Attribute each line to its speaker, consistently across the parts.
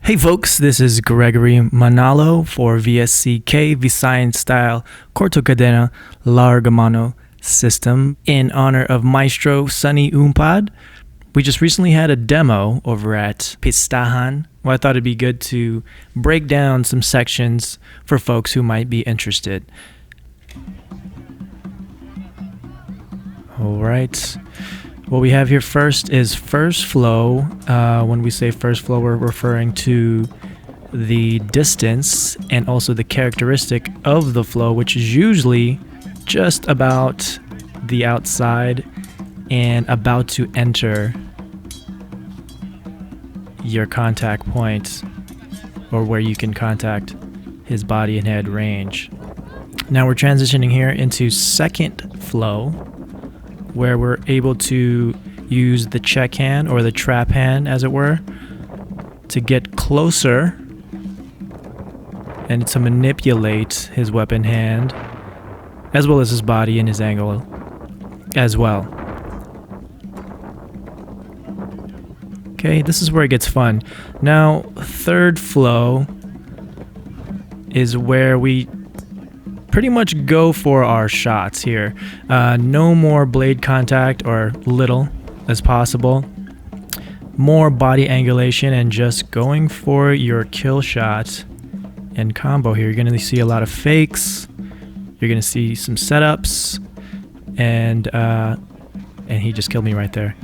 Speaker 1: Hey folks, this is Gregory Manalo for VSCK Visayan style Corto Kadena Larga Mano system in honor of Maestro Sonny Umpad. We just recently had a demo over at Pistahan. Well, I thought it'd be good to break down some sections for folks who might be interested. All right. What we have here first is first flow. When we say first flow, we're referring to the distance and also the characteristic of the flow, which is usually just about the outside and about to enter your contact point, or where you can contact his body and head range. Now we're transitioning here into second flow, where we're able to use the check hand, or the trap hand as it were, to get closer and to manipulate his weapon hand as well as his body and his angle as well. Okay, this is where it gets fun. Now, third flow is where we pretty much go for our shots here. No more blade contact, or little as possible. More body angulation and just going for your kill shot and combo here. You're going to see a lot of fakes. You're going to see some setups, and he just killed me right there.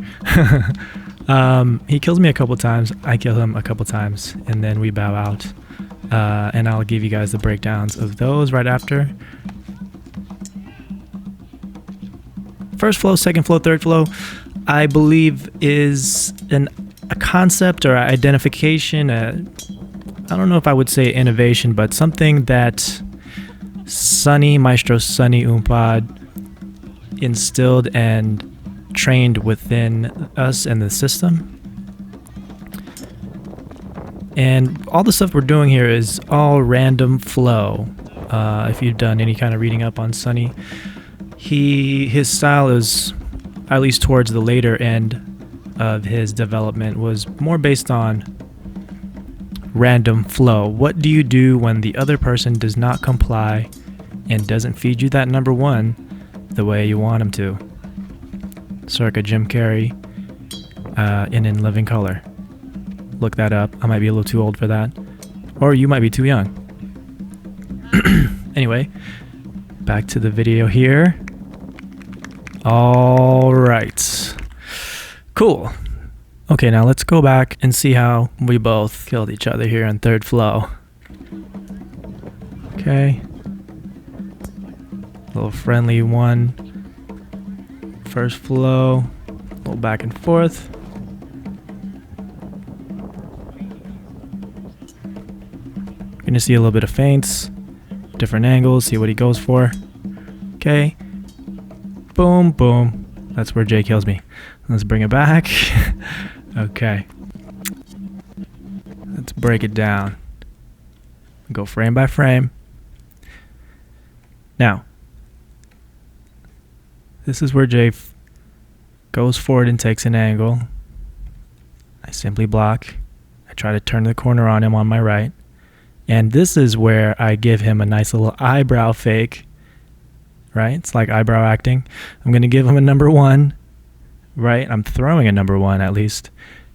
Speaker 1: He kills me a couple times. I kill him a couple times, and then we bow out. And I'll give you guys the breakdowns of those right after. First flow, second flow, third flow, I believe is a concept or identification. I don't know if I would say innovation, but something that Maestro Sonny Umpad instilled and trained within us and the system. And all the stuff we're doing here is all random flow. If you've done any kind of reading up on Sonny, his style is, at least towards the later end of his development, was more based on random flow. What do you do when the other person does not comply and doesn't feed you that number one the way you want him to? Circa Jim Carrey in Living Color. Look that up. I might be a little too old for that, or you might be too young. Anyway, back to the video here. All right, cool. Okay, now let's go back and see how we both killed each other here in third flow. Okay, little friendly one. First flow, a little back and forth. Gonna see a little bit of feints, different angles, see what he goes for. Okay, boom, boom. That's where Jay kills me. Let's bring it back. Okay, let's break it down. Go frame by frame. Now, this is where Jay goes forward and takes an angle. I simply block. I try to turn the corner on him on my right. And this is where I give him a nice little eyebrow fake, right? It's like eyebrow acting. I'm going to give him a number one, right? I'm throwing a number one, at least,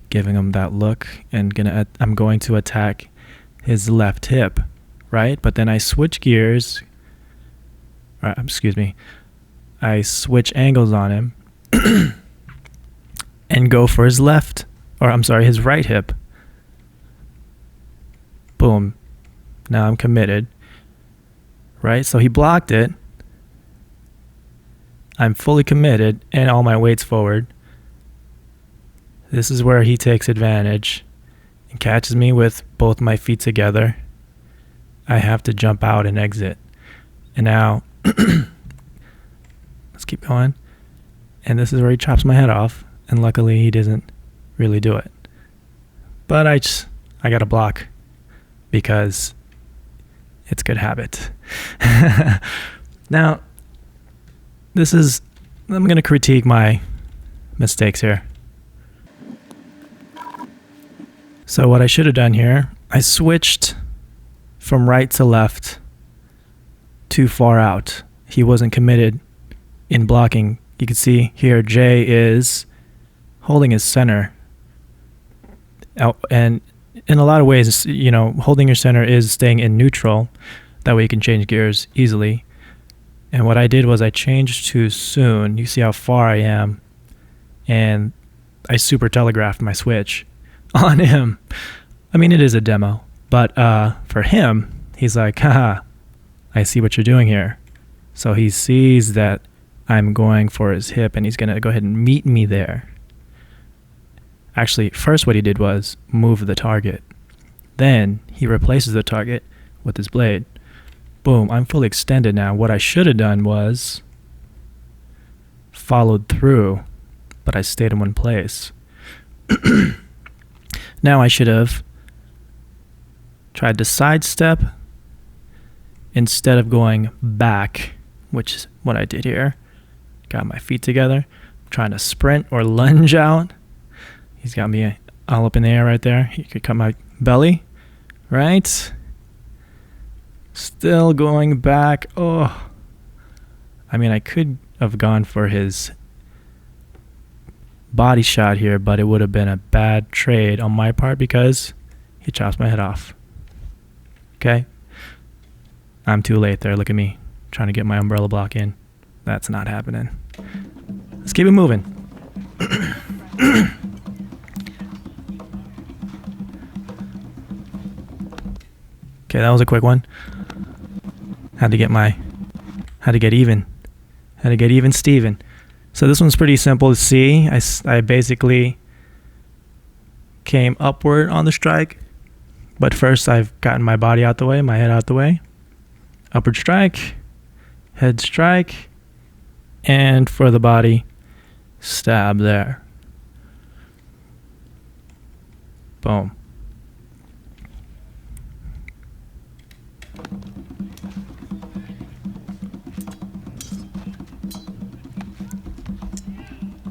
Speaker 1: giving him that look, and I'm going to attack his left hip, right? But then I switch gears, I switch angles on him and go for his his right hip. Boom. Now I'm committed, right? So he blocked it. I'm fully committed and all my weight's forward. This is where he takes advantage and catches me with both my feet together. I have to jump out and exit. And now, let's keep going. And this is where he chops my head off. And luckily he doesn't really do it. But I got to block because it's good habit. Now, I'm going to critique my mistakes here. So what I should have done here I switched from right to left too far out. He wasn't committed in blocking. You can see here Jay is holding his center out, and in a lot of ways, holding your center is staying in neutral. That way you can change gears easily. And what I did was I changed too soon. You see how far I am, and I super telegraphed my switch on him. I mean, it is a demo, but for him, he's like, haha, I see what you're doing here. So he sees that I'm going for his hip, and he's going to go ahead and meet me there. Actually, first what he did was move the target. Then he replaces the target with his blade. Boom, I'm fully extended now. What I should have done was followed through, but I stayed in one place. Now I should have tried to sidestep instead of going back, which is what I did here. Got my feet together, trying to sprint or lunge out. He's got me all up in the air right there. He could cut my belly, right? Still going back. Oh, I mean, I could have gone for his body shot here, but it would have been a bad trade on my part because he chops my head off. Okay? I'm too late there. Look at me trying to get my umbrella block in. That's not happening. Let's keep it moving. Okay, that was a quick one. Had to get even Steven. So this one's pretty simple to see. I basically came upward on the strike, but first I've gotten my body out the way, my head out the way. Upward strike, head strike, and for the body, stab there. Boom.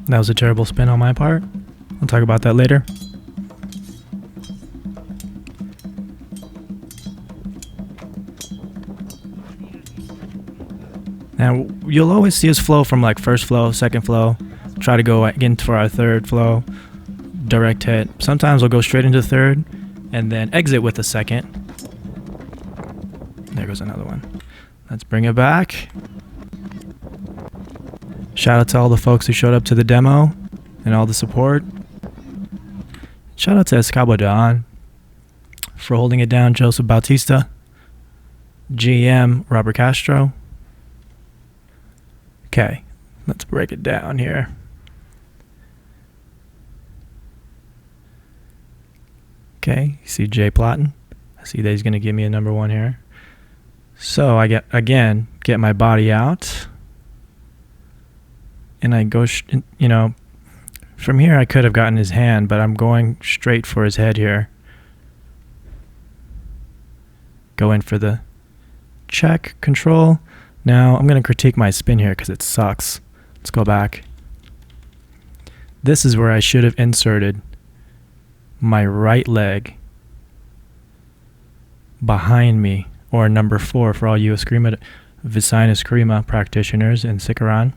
Speaker 1: That was a terrible spin on my part. I'll talk about that later. Now, you'll always see us flow from like first flow, second flow, try to go again for our third flow, direct hit. Sometimes we'll go straight into third and then exit with a second. There goes another one. Let's bring it back. Shout out to all the folks who showed up to the demo and all the support. Shout out to Eskrima for holding it down, Joseph Bautista, GM Robert Castro. Okay, let's break it down here. Okay, you see Jay plotting. I see that he's going to give me a number one here. So I get my body out. And I go, from here I could have gotten his hand, but I'm going straight for his head here. Go in for the check, control. Now I'm going to critique my spin here because it sucks. Let's go back. This is where I should have inserted my right leg behind me, or number 4 for all you Visayan Eskrima practitioners in Sikaran.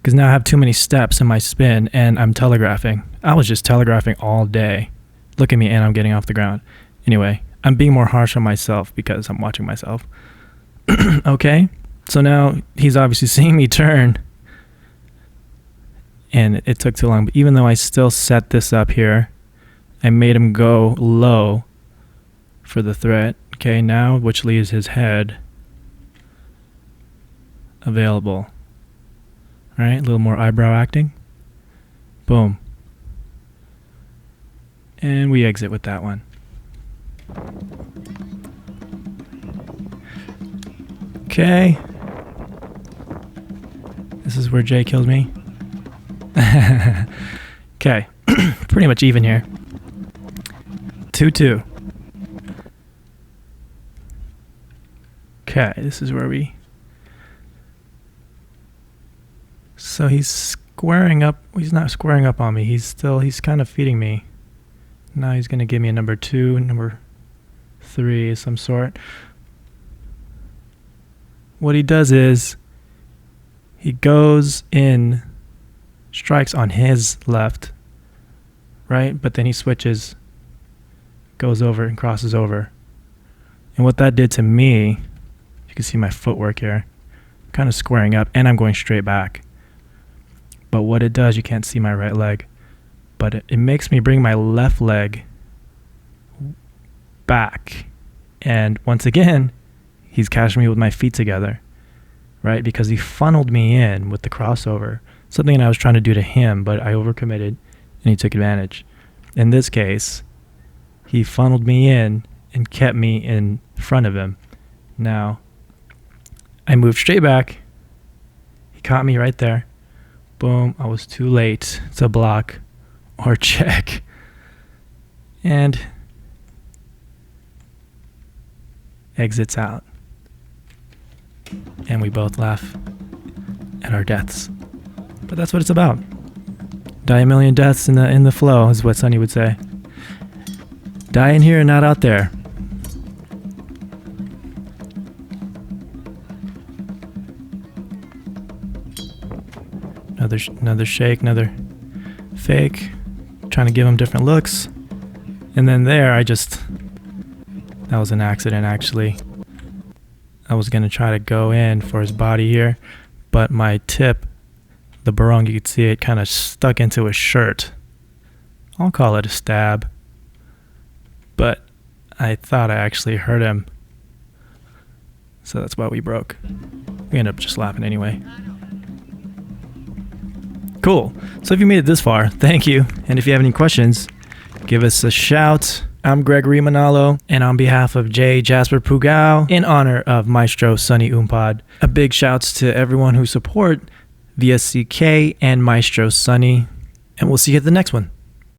Speaker 1: Because now I have too many steps in my spin and I'm telegraphing. I was just telegraphing all day. Look at me, and I'm getting off the ground. Anyway, I'm being more harsh on myself because I'm watching myself. Okay, so now he's obviously seeing me turn. And it took too long. But even though I still set this up here, I made him go low for the threat. Okay, now which leaves his head available. All right, a little more eyebrow acting. Boom. And we exit with that one. Okay. This is where Jay kills me. Okay. Pretty much even here. 2-2. Okay, this is where we... So he's squaring up. He's not squaring up on me. He's kind of feeding me. Now he's going to give me a number 2, number 3 of some sort. What he does is he goes in, strikes on his left, right? But then he switches, goes over and crosses over. And what that did to me, you can see my footwork here, kind of squaring up, and I'm going straight back. But what it does, you can't see my right leg, but it makes me bring my left leg back. And once again, he's catching me with my feet together, right? Because he funneled me in with the crossover, something I was trying to do to him, but I overcommitted and he took advantage. In this case, he funneled me in and kept me in front of him. Now, I moved straight back. He caught me right there. Boom, I was too late to block or check. And exits out. And we both laugh at our deaths. But that's what it's about. Die a million deaths in the flow is what Sonny would say. Die in here and not out there. Another shake, another fake. Trying to give him different looks. And then there, that was an accident actually. I was going to try to go in for his body here, but my tip, the barong, you could see it kind of stuck into his shirt. I'll call it a stab. But I thought I actually hurt him. So that's why we broke. We ended up just laughing anyway. Cool. So if you made it this far, thank you. And if you have any questions, give us a shout. I'm Gregory Manalo, and on behalf of J. Jasper Pugao, in honor of Maestro Sonny Umpad, a big shouts to everyone who support VSCK and Maestro Sonny, and we'll see you at the next one.